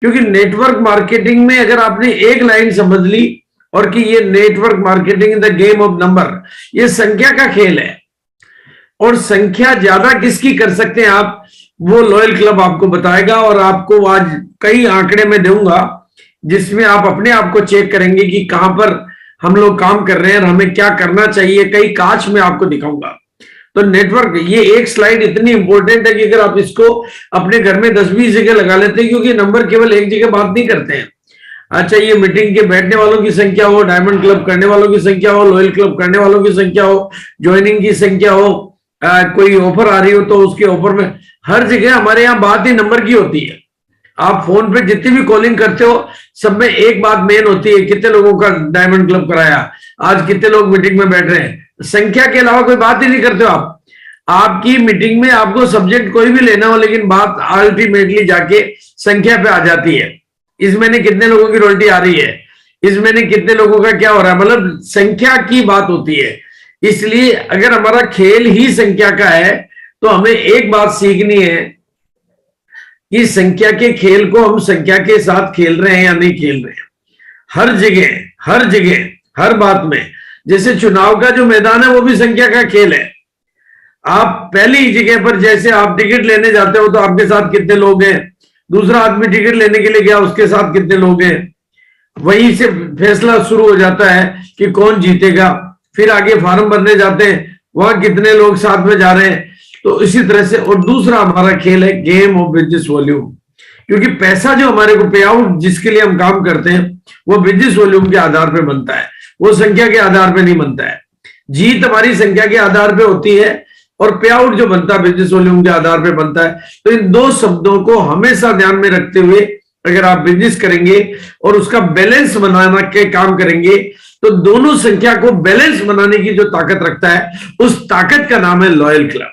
क्योंकि network marketing में अगर आपने एक लाइन समझ ली और कि ये network marketing the game of number, ये संख्या का खेल है, और संख्या ज्यादा किसकी कर सकते हैं आप, वो लॉयल क्लब आपको बताएगा। और आपको आज कई आंकड़े में दूंगा जिसमें आप अपने आप को चेक करेंगे कि कहां पर हम लोग काम कर रहे हैं और हमें क्या करना चाहिए, कई कांच में आपको दिखाऊंगा। तो नेटवर्क, ये एक स्लाइड इतनी इंपॉर्टेंट है कि अगर आप इसको अपने घर में 10-20 जगह लगा लेते हैं, क्योंकि नंबर केवल एक जगह बात नहीं करते हैं। अच्छा, ये मीटिंग के बैठने वालों की संख्या हो, डायमंड क्लब करने वालों की संख्या हो, लॉयल क्लब करने वालों की संख्या हो, ज्वाइनिंग की संख्या हो, कोई ऑफर आ रही हो तो उसके ऑफर में, हर जगह हमारे यहाँ बात ही नंबर की होती है। आप फोन पे जितनी भी कॉलिंग करते हो, सब में एक बात मेन होती है, कितने लोगों का डायमंड क्लब कराया, आज कितने लोग मीटिंग में बैठ रहे हैं। संख्या के अलावा कोई बात ही नहीं करते हो आप। आपकी मीटिंग में आपको सब्जेक्ट कोई भी लेना हो, लेकिन बात अल्टीमेटली जाके संख्या पे आ जाती है। इस महीने कितने लोगों की रॉयल्टी आ रही है, इस महीने कितने लोगों का क्या हो रहा है, मतलब संख्या की बात होती है। इसलिए अगर हमारा खेल ही संख्या का है तो हमें एक बात सीखनी है कि संख्या के खेल को हम संख्या के साथ खेल रहे हैं या नहीं खेल रहे हैं। हर जगह, हर जगह, हर बात में, जैसे चुनाव का जो मैदान है वो भी संख्या का खेल है। आप पहली जगह पर जैसे आप टिकट लेने जाते हो तो आपके साथ कितने लोग हैं, दूसरा आदमी टिकट लेने के लिए गया, उसके साथ कितने लोग हैं, वहीं से फैसला शुरू हो जाता है कि कौन जीतेगा। फिर आगे फॉर्म भरने जाते हैं, वहां कितने लोग साथ में जा रहे हैं। तो इसी तरह से, और दूसरा हमारा खेल है गेम ऑफ बिजनेस वॉल्यूम, क्योंकि पैसा जो हमारे को पे आउट जिसके लिए हम काम करते हैं वो बिजनेस वॉल्यूम के आधार पे बनता है, वो संख्या के आधार पे नहीं बनता है। जीत हमारी संख्या के आधार पे होती है और पे आउट जो बनता है बिजनेस वॉल्यूम के आधार पे बनता है। तो इन दो शब्दों को हमेशा ध्यान में रखते हुए अगर आप बिजनेस करेंगे और उसका बैलेंस बनाना के काम करेंगे, तो दोनों संख्या को बैलेंस बनाने की जो ताकत रखता है, उस ताकत का नाम है लॉयल क्लब।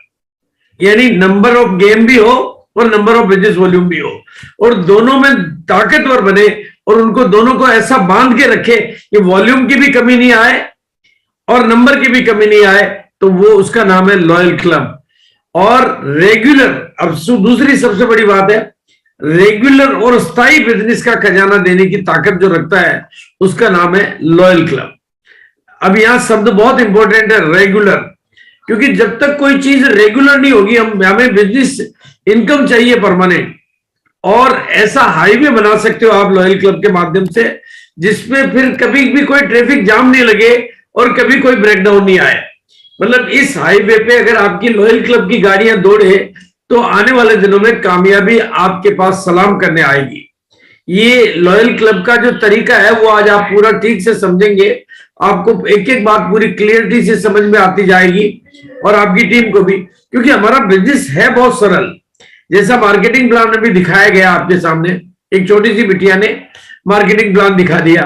यानी नंबर ऑफ गेम भी हो और नंबर ऑफ बिजनेस वॉल्यूम भी हो, और दोनों में ताकतवर बने, और उनको दोनों को ऐसा बांध के रखे कि वॉल्यूम की भी कमी नहीं आए और नंबर की भी कमी नहीं आए, तो वो उसका नाम है लॉयल क्लब। और रेगुलर, अब दूसरी सबसे बड़ी बात है, रेगुलर और स्थायी बिजनेस का खजाना देने की ताकत जो रखता है उसका नाम है लॉयल क्लब। अब यहां शब्द बहुत इंपॉर्टेंट है, रेगुलर, क्योंकि जब तक कोई चीज रेगुलर नहीं होगी, हमें बिजनेस इनकम चाहिए परमानेंट, और ऐसा हाईवे बना सकते हो आप लॉयल क्लब के माध्यम से जिसमें फिर कभी भी कोई ट्रैफिक जाम नहीं लगे और कभी कोई ब्रेकडाउन नहीं आए। मतलब इस हाईवे पे अगर आपकी लॉयल क्लब की गाड़ियां दौड़े तो आने वाले दिनों में कामयाबी आपके पास सलाम करने आएगी। ये लॉयल क्लब का जो तरीका है वो आज आप पूरा ठीक से समझेंगे, आपको एक एक बात पूरी क्लियरिटी से समझ में आती जाएगी, और आपकी टीम को भी, क्योंकि हमारा बिजनेस है बहुत सरल। जैसा मार्केटिंग प्लान में भी दिखाया गया आपके सामने, एक छोटी सी बिटिया ने मार्केटिंग प्लान दिखा दिया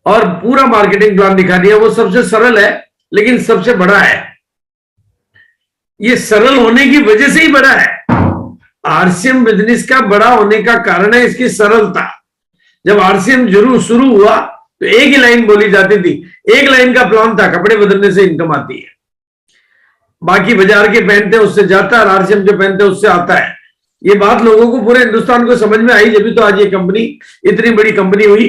और पूरा मार्केटिंग प्लान दिखा दिया। वो सबसे सरल है लेकिन सबसे बड़ा है। ये सरल होने की वजह से ही बड़ा है। आरसीएम बिजनेस का बड़ा होने का कारण है इसकी सरलता। जब आरसीएम जरूर शुरू हुआ तो एक ही लाइन बोली जाती थी, एक लाइन का प्लान था, कपड़े बदलने से इनकम आती है। बाकी बाजार के पहनते हैं उससे जाता है, आरसीएम जो पहनते हैं उससे आता है। ये बात लोगों को, पूरे हिंदुस्तान को समझ में आई, जब भी तो आज ये कंपनी इतनी बड़ी कंपनी हुई।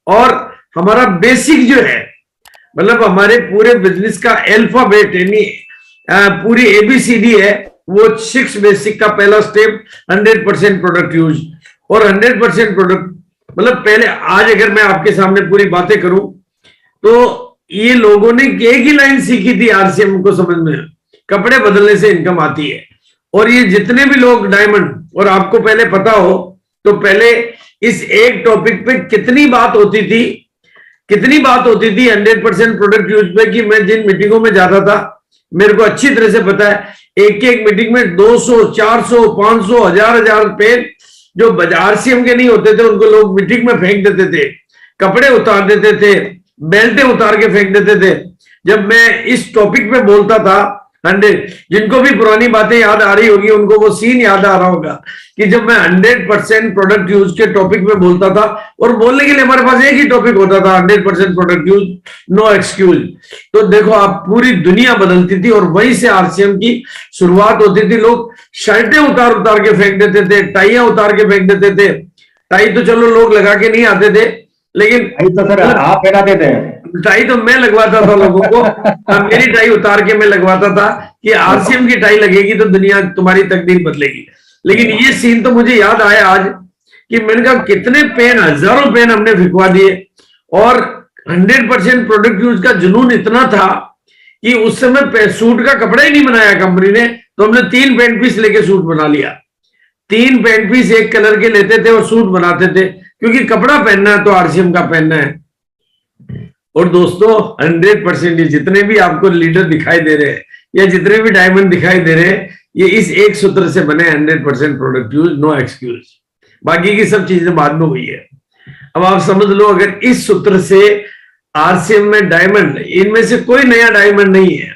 और हमारा बेसिक जो है, मतलब हमारे पूरे बिजनेस का अल्फाबेट यानी पूरी एबीसीडी है, वो 6 बेसिक का पहला स्टेप 100% प्रोडक्ट यूज। और 100% प्रोडक्ट मतलब पहले, आज अगर मैं आपके सामने पूरी बातें करूं तो ये लोगों ने एक ही लाइन सीखी थी आरसीएम को समझ में, कपड़े बदलने से इनकम आती है। और ये जितने भी लोग डायमंड, और आपको पहले पता हो तो पहले इस एक टॉपिक पे कितनी बात होती थी, कितनी बात होती थी 100% प्रोडक्ट यूज पे, कि मैं जिन मीटिंगों में जाता था मेरे को अच्छी तरह से पता है, एक एक मीटिंग में 200, 400, 500, 1000 पेन जो आरसीएम के नहीं होते थे उनको लोग मीटिंग में फेंक देते थे, कपड़े उतार देते थे, बेल्टें उतार के फेंक देते थे। जब मैं इस टॉपिक पे बोलता था 100, जिनको भी पुरानी बातें याद आ रही होगी उनको वो सीन याद आ रहा होगा कि जब मैं 100% प्रोडक्ट यूज के टॉपिक में बोलता था, और बोलने के लिए हमारे पास एक ही टॉपिक होता था, 100% प्रोडक्ट यूज, नो एक्सक्यूज। तो देखो आप, पूरी दुनिया बदलती थी और वहीं से आरसीएम की शुरुआत होती थी। लोग शर्टें उतार उतार के फेंक देते थे, टाइयां उतार के फेंक देते थे, टाई तो चलो लोग लगा के नहीं आते थे, लेकिन तो सर आप पहनाते थे। टाई तो मैं लगवाता था लोगों को। मेरी टाई उतार के मैं लगवाता था कि आरसीएम की टाई लगेगी तो दुनिया तुम्हारी तकदीर बदलेगी। लेकिन ये सीन तो मुझे याद आया आज कि मैंने कहा कितने पेन, हजारों पेन हमने फिकवा दिए, और 100% प्रोडक्ट यूज का जुनून इतना था कि उस समय सूट का कपड़ा ही नहीं बनाया कंपनी ने, तो हमने 3 पेंट पीस लेके सूट बना लिया। 3 पेंट पीस एक कलर के लेते थे और सूट बनाते थे, क्योंकि कपड़ा पहनना है तो आरसीएम का पहनना है। और दोस्तों 100% जितने भी आपको लीडर दिखाई दे रहे हैं या जितने भी डायमंड दिखाई दे रहे हैं, ये इस एक सूत्र से बने, 100% प्रोडक्ट यूज, नो एक्सक्यूज। बाकी की सब चीजें बाद में हुई है। अब आप समझ लो, अगर इस सूत्र से आरसीएम में डायमंड, इनमें से कोई नया डायमंड नहीं है,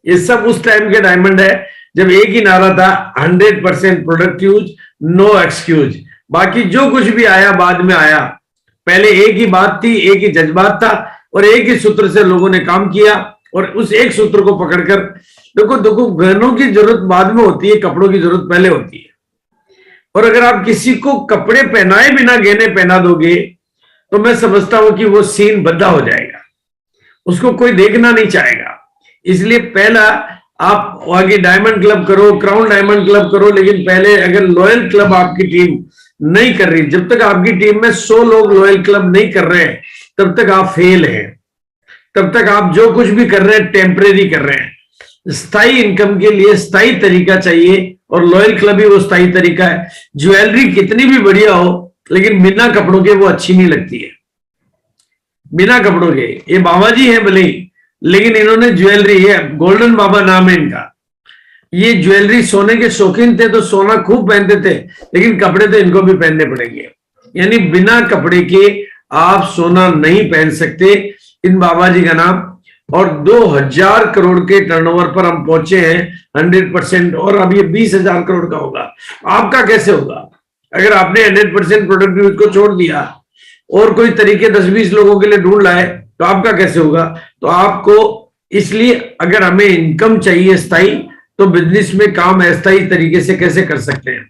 ये सब उस टाइम के डायमंड है जब एक ही नारा था 100% प्रोडक्ट यूज, नो एक्सक्यूज। बाकी जो कुछ भी आया बाद में आया, पहले एक ही बात थी, एक ही जज्बात था, और एक ही सूत्र से लोगों ने काम किया, और उस एक सूत्र को पकड़कर देखो गहनों की जरूरत बाद में होती है, कपड़ों की जरूरत पहले होती है। और अगर आप किसी को कपड़े पहनाए बिना गहने पहना दोगे तो मैं समझता हूं कि वो सीन बद्दा हो जाएगा, उसको कोई देखना नहीं चाहेगा। इसलिए पहला आप आगे डायमंड क्लब करो, क्राउन डायमंड क्लब करो, लेकिन पहले अगर लॉयल क्लब आपकी टीम नहीं कर रही, जब तक आपकी टीम में 100 लोग लॉयल क्लब नहीं कर रहे हैं तब तक आप फेल हैं। तब तक आप जो कुछ भी कर रहे हैं टेम्परेरी कर रहे हैं। स्थायी इनकम के लिए स्थायी तरीका चाहिए, और लॉयल क्लब ही वो स्थायी तरीका है। ज्वेलरी कितनी भी बढ़िया हो, लेकिन बिना कपड़ों के वो अच्छी नहीं लगती है। बिना कपड़ों के, ये बाबा जी हैं भले ही, लेकिन इन्होंने ज्वेलरी है, गोल्डन बाबा नाम है इनका, ये ज्वेलरी सोने के शौकीन थे तो सोना खूब पहनते थे, लेकिन कपड़े तो इनको भी पहनने पड़ेंगे। यानी बिना कपड़े के आप सोना नहीं पहन सकते। इन बाबा जी का नाम, और 2000 करोड़ के टर्नओवर पर हम पहुंचे हैं 100%, और अब ये 20,000 करोड़ का होगा। आपका कैसे होगा अगर आपने 100% प्रोडक्ट यूज को छोड़ दिया और कोई तरीके 10-20 लोगों के लिए ढूंढ लाए, तो आपका कैसे होगा? तो आपको, इसलिए अगर हमें इनकम चाहिए स्थायी, तो बिजनेस में काम अस्थायी तरीके से कैसे कर सकते हैं?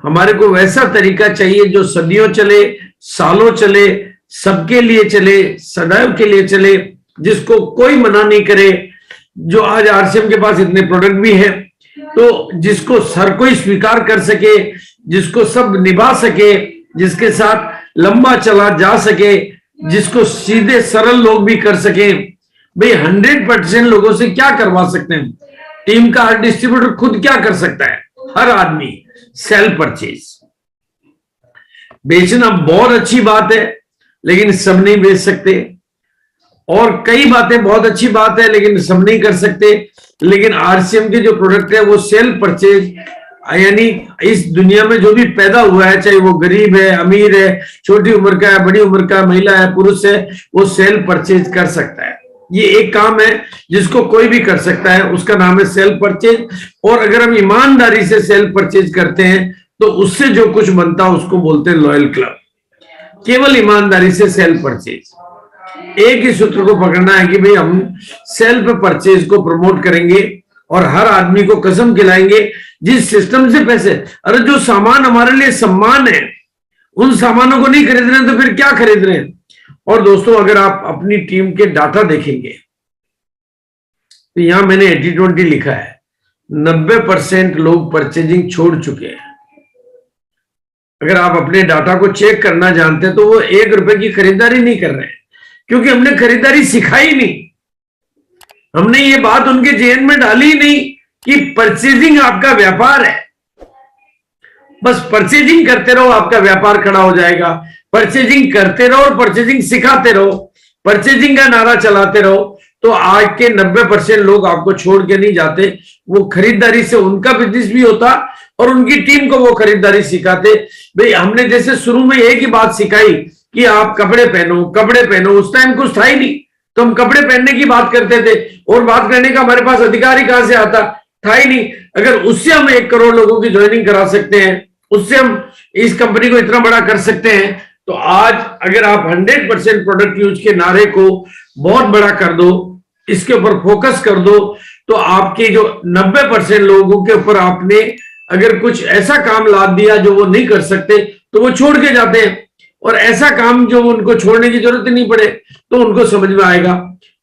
हमारे को वैसा तरीका चाहिए जो सदियों चले, सालों चले, सबके लिए चले, सदैव के लिए चले, जिसको कोई मना नहीं करे। जो आज आरसीएम के पास इतने प्रोडक्ट भी हैं, तो जिसको हर कोई स्वीकार कर सके, जिसको सब निभा सके, जिसके साथ लंबा चला जा सके, जिसको सीधे सरल लोग भी कर सके। भाई 100% लोगों से क्या करवा सकते हैं? टीम का हर डिस्ट्रीब्यूटर खुद क्या कर सकता है? हर आदमी सेल परचेज बेचना बहुत अच्छी बात है, लेकिन सब नहीं बेच सकते। और कई बातें बहुत अच्छी बात है, लेकिन सब नहीं कर सकते। लेकिन आरसीएम के जो प्रोडक्ट है वो सेल परचेज, यानी इस दुनिया में जो भी पैदा हुआ है, चाहे वो गरीब है, अमीर है, छोटी उम्र का है, बड़ी उम्र का, महिला है, पुरुष है, वो सेल परचेज कर सकता है। ये एक काम है जिसको कोई भी कर सकता है, उसका नाम है सेल परचेज। और अगर हम ईमानदारी से सेल परचेज करते हैं तो उससे जो कुछ बनता है उसको बोलते हैं लॉयल क्लब। केवल ईमानदारी से सेल परचेज, एक ही सूत्र को पकड़ना है कि भाई हम सेल्फ परचेज को प्रमोट करेंगे और हर आदमी को कसम खिलाएंगे जिस सिस्टम से पैसे, अरे जो सामान हमारे लिए सम्मान है, उन सामानों को नहीं खरीद रहे तो फिर क्या खरीद रहे हैं? और दोस्तों अगर आप अपनी टीम के डाटा देखेंगे तो यहां मैंने 80-20 लिखा है। 90% लोग परचेजिंग छोड़ चुके हैं। अगर आप अपने डाटा को चेक करना जानते हैं तो वो 1 रुपए की खरीदारी नहीं कर रहे हैं, क्योंकि हमने खरीदारी सिखाई नहीं। हमने ये बात उनके जेहन में डाली नहीं कि परचेजिंग आपका व्यापार है। बस परचेजिंग करते रहो, आपका व्यापार खड़ा हो जाएगा। परचेजिंग करते रहो और परचेजिंग सिखाते रहो, परचेजिंग का नारा चलाते रहो, तो आज के 90% लोग आपको छोड़ के नहीं जाते। वो खरीदारी से उनका बिजनेस भी होता और उनकी टीम को वो खरीदारी सिखाते। भाई हमने जैसे शुरू में एक ही बात सिखाई कि आप कपड़े पहनो, कपड़े पहनो, उस टाइम कुछ था ही नहीं, तो हम कपड़े पहनने की बात करते थे और बात करने का हमारे पास अधिकार ही कहां से आता? था ही नहीं। अगर उससे हम 1 करोड़ लोगों की ज्वाइनिंग करा सकते हैं, उससे हम इस कंपनी को इतना बड़ा कर सकते हैं, तो आज अगर आप 100% प्रोडक्ट यूज के नारे को बहुत बड़ा कर दो, इसके ऊपर फोकस कर दो, तो आपके जो 90% लोगों के ऊपर आपने अगर कुछ ऐसा काम लाद दिया जो वो नहीं कर सकते, तो वो छोड़ के जाते हैं, और ऐसा काम जो उनको छोड़ने की जरूरत ही नहीं पड़े तो उनको समझ में आएगा।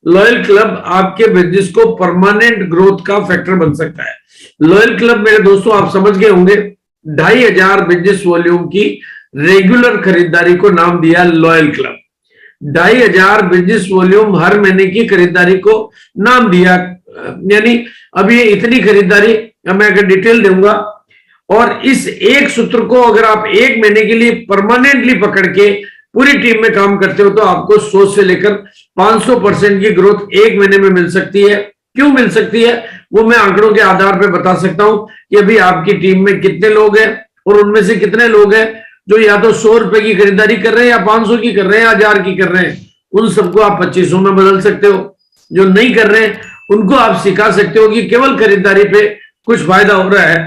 लॉयल क्लब आपके बिजनेस को परमानेंट ग्रोथ का फैक्टर बन सकता है। लॉयल क्लब मेरे दोस्तों आप समझ गए होंगे, 2500 बिजनेस वॉल्यूम की रेगुलर खरीदारी को नाम दिया लॉयल क्लब। 2500 बिजनेस वॉल्यूम हर महीने की खरीदारी को नाम दिया, यानी अब ये इतनी खरीदारी मैं अगर डिटेल दूंगा, और इस एक सूत्र को अगर आप एक महीने के लिए परमानेंटली पकड़ के पूरी टीम में काम करते हो तो आपको 100 से लेकर 500% की ग्रोथ एक महीने में मिल सकती है। क्यों मिल सकती है वो मैं आंकड़ों के आधार पर बता सकता हूं कि अभी आपकी टीम में कितने लोग हैं और उनमें से कितने लोग हैं जो या तो 100 रुपए की खरीदारी कर रहे हैं या 500 की कर रहे हैं या 1000 की कर रहे हैं। उन सबको आप 2500 में बदल सकते हो। जो नहीं कर रहे हैं उनको आप सिखा सकते हो कि केवल खरीदारी पे कुछ फायदा हो रहा है,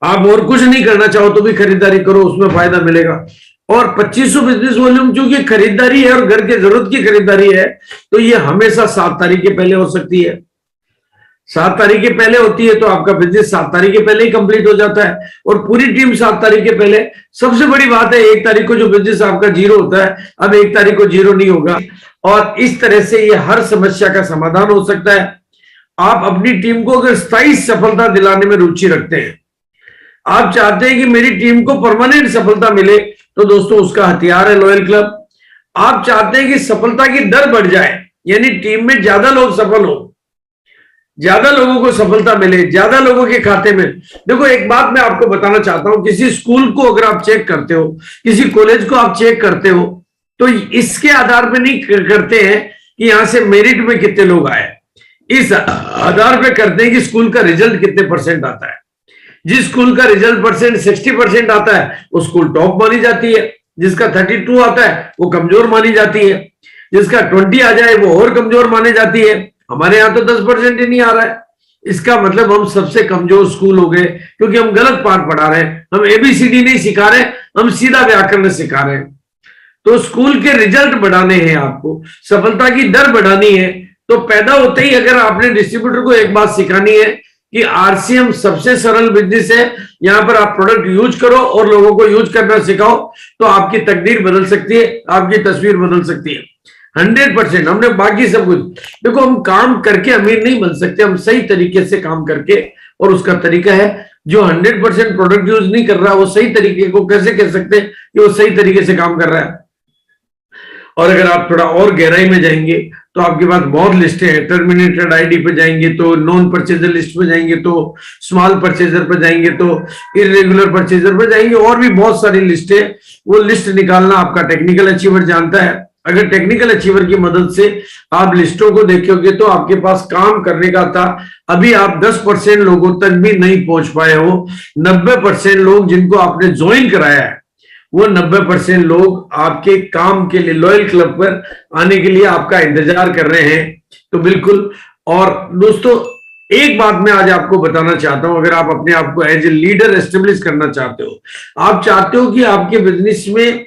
आप और कुछ नहीं करना चाहो तो भी खरीदारी करो, उसमें फायदा मिलेगा। और 2500 बिजनेस वॉल्यूम क्योंकि खरीदारी है और घर के जरूरत की खरीदारी है तो ये हमेशा 7 तारीख के पहले हो सकती है। 7 तारीख के पहले होती है तो आपका बिजनेस 7 तारीख के पहले ही कंप्लीट हो जाता है, और पूरी टीम 7 तारीख के पहले। सबसे बड़ी बात है 1 तारीख को जो बिजनेस आपका 0 होता है, अब 1 तारीख को 0 नहीं होगा, और इस तरह से ये हर समस्या का समाधान हो सकता है। आप अपनी टीम को अगर स्थायी सफलता दिलाने में रुचि रखते हैं, आप चाहते हैं कि मेरी टीम को परमानेंट सफलता मिले, तो दोस्तों उसका हथियार है लॉयल क्लब। आप चाहते हैं कि सफलता की दर बढ़ जाए, यानी टीम में ज्यादा लोग सफल हो, ज्यादा लोगों को सफलता मिले, ज्यादा लोगों के खाते में। देखो एक बात मैं आपको बताना चाहता हूं, किसी स्कूल को अगर आप चेक करते हो, किसी कॉलेज को आप चेक करते हो, तो इसके आधार पर नहीं करते हैं कि यहां से मेरिट में कितने लोग आए, इस आधार पर करते हैं कि स्कूल का रिजल्ट कितने % आता है। जिस स्कूल का रिजल्ट परसेंट 60% आता है वो स्कूल टॉप मानी जाती है, जिसका 32 आता है वो कमजोर मानी जाती है, जिसका 20 आ जाए वो और कमजोर मानी जाती है। हमारे यहाँ तो 10% ही नहीं आ रहा है, इसका मतलब हम सबसे कमजोर स्कूल हो गए, क्योंकि हम गलत पाठ पढ़ा रहे हैं। हम ABCD नहीं सिखा रहे, हम सीधा व्याकरण सिखा रहे हैं। तो स्कूल के रिजल्ट बढ़ाने हैं, आपको सफलता की दर बढ़ानी है, तो पैदा होते ही अगर आपने डिस्ट्रीब्यूटर को एक बात सिखानी है कि RCM सबसे सरल बिजनेस है, यहां पर आप प्रोडक्ट यूज करो और लोगों को यूज करना सिखाओ, तो आपकी तकदीर बदल सकती है, आपकी तस्वीर बदल सकती है 100%। हमने बाकी सब कुछ, देखो हम काम करके अमीर नहीं बन सकते, हम सही तरीके से काम करके, और उसका तरीका है जो 100% प्रोडक्ट यूज नहीं कर रहा वो सही तरीके को कैसे कह सकते हैं कि वो सही तरीके से काम कर रहा है। और अगर आप थोड़ा और गहराई में जाएंगे तो आपके पास बहुत लिस्टें हैं। टर्मिनेटेड आईडी पे जाएंगे तो नॉन परचेजर लिस्ट पे जाएंगे, तो स्मॉल परचेजर पे जाएंगे, तो इरेगुलर परचेजर पे जाएंगे, और भी बहुत सारी लिस्टें। वो लिस्ट निकालना आपका टेक्निकल अचीवर जानता है। अगर टेक्निकल अचीवर की मदद से आप लिस्टों को देखोगे तो आपके पास काम करने का था, अभी आप 10% लोगों तक भी नहीं पहुंच पाए हो। 90% लोग जिनको आपने ज्वाइन कराया है, वो 90% लोग आपके काम के लिए लॉयल क्लब पर आने के लिए आपका इंतजार कर रहे हैं। तो बिल्कुल। और दोस्तों एक बात मैं आज आपको बताना चाहता हूं, अगर आप अपने आप को एज ए लीडर एस्टेब्लिश करना चाहते हो, आप चाहते हो कि आपके बिजनेस में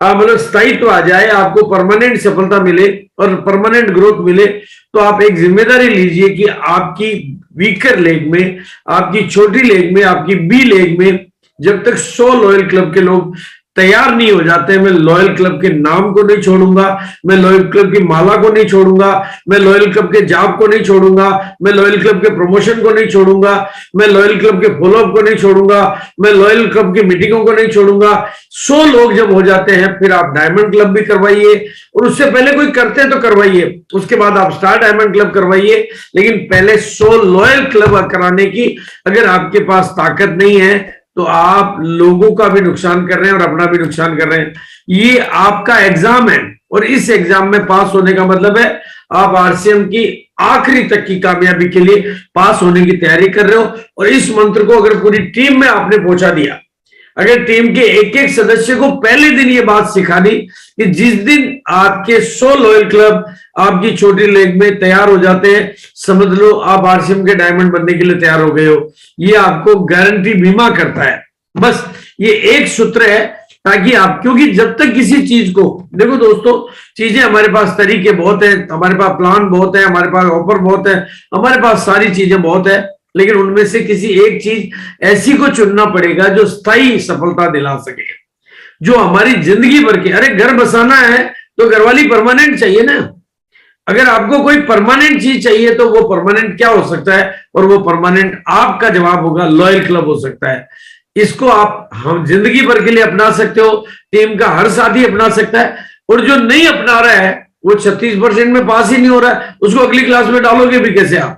मतलब स्थायित्व आ जाए, आपको परमानेंट सफलता मिले और परमानेंट ग्रोथ मिले, तो आप एक जिम्मेदारी लीजिए कि आपकी वीकर लेग में, आपकी छोटी लेग में, आपकी बी लेग में जब तक 100 लॉयल क्लब के लोग तैयार नहीं हो जाते, मैं लॉयल क्लब के नाम को नहीं छोड़ूंगा, मैं लॉयल क्लब की माला को नहीं छोड़ूंगा, मैं लॉयल क्लब के जॉब को नहीं छोड़ूंगा, मैं लॉयल क्लब के प्रमोशन को नहीं छोड़ूंगा, मैं लॉयल क्लब के फॉलोअप को नहीं छोड़ूंगा, मैं लॉयल क्लब की मीटिंगों को नहीं छोड़ूंगा। 100 लोग जब हो जाते हैं फिर आप डायमंड क्लब भी करवाइए, और उससे पहले कोई करते हैं तो करवाइए, उसके बाद आप स्टार डायमंड क्लब करवाइए, लेकिन पहले 100 लॉयल क्लब कराने की अगर आपके पास ताकत नहीं है तो आप लोगों का भी नुकसान कर रहे हैं और अपना भी नुकसान कर रहे हैं। ये आपका एग्जाम है, और इस एग्जाम में पास होने का मतलब है आप RCM की आखिरी तक की कामयाबी के लिए पास होने की तैयारी कर रहे हो। और इस मंत्र को अगर पूरी टीम में आपने पहुंचा दिया, अगर टीम के एक एक सदस्य को पहले दिन ये बात सिखा दी कि जिस दिन आपके 100 लॉयल क्लब आपकी छोटी लेग में तैयार हो जाते हैं, समझ लो आप RCM के डायमंड बनने के लिए तैयार हो गए हो। ये आपको गारंटी बीमा करता है। बस ये एक सूत्र है, ताकि आप, क्योंकि जब तक किसी चीज को, देखो दोस्तों चीजें हमारे पास तरीके बहुत है, हमारे पास प्लान बहुत है, हमारे पास ऑफर बहुत है, हमारे पास सारी चीजें बहुत है, लेकिन उनमें से किसी एक चीज ऐसी को चुनना पड़ेगा जो स्थायी सफलता दिला सके, जो हमारी जिंदगी भर की। अरे घर बसाना है तो घरवाली परमानेंट चाहिए ना। अगर आपको कोई परमानेंट चीज चाहिए तो वो परमानेंट क्या हो सकता है, और वो परमानेंट आपका जवाब होगा लॉयल क्लब हो सकता है। इसको आप हम जिंदगी भर के लिए अपना सकते हो, टीम का हर साथी अपना सकता है। और जो नहीं अपना रहा है वो 36% में पास ही नहीं हो रहा है, उसको अगली क्लास में डालोगे भी कैसे आप।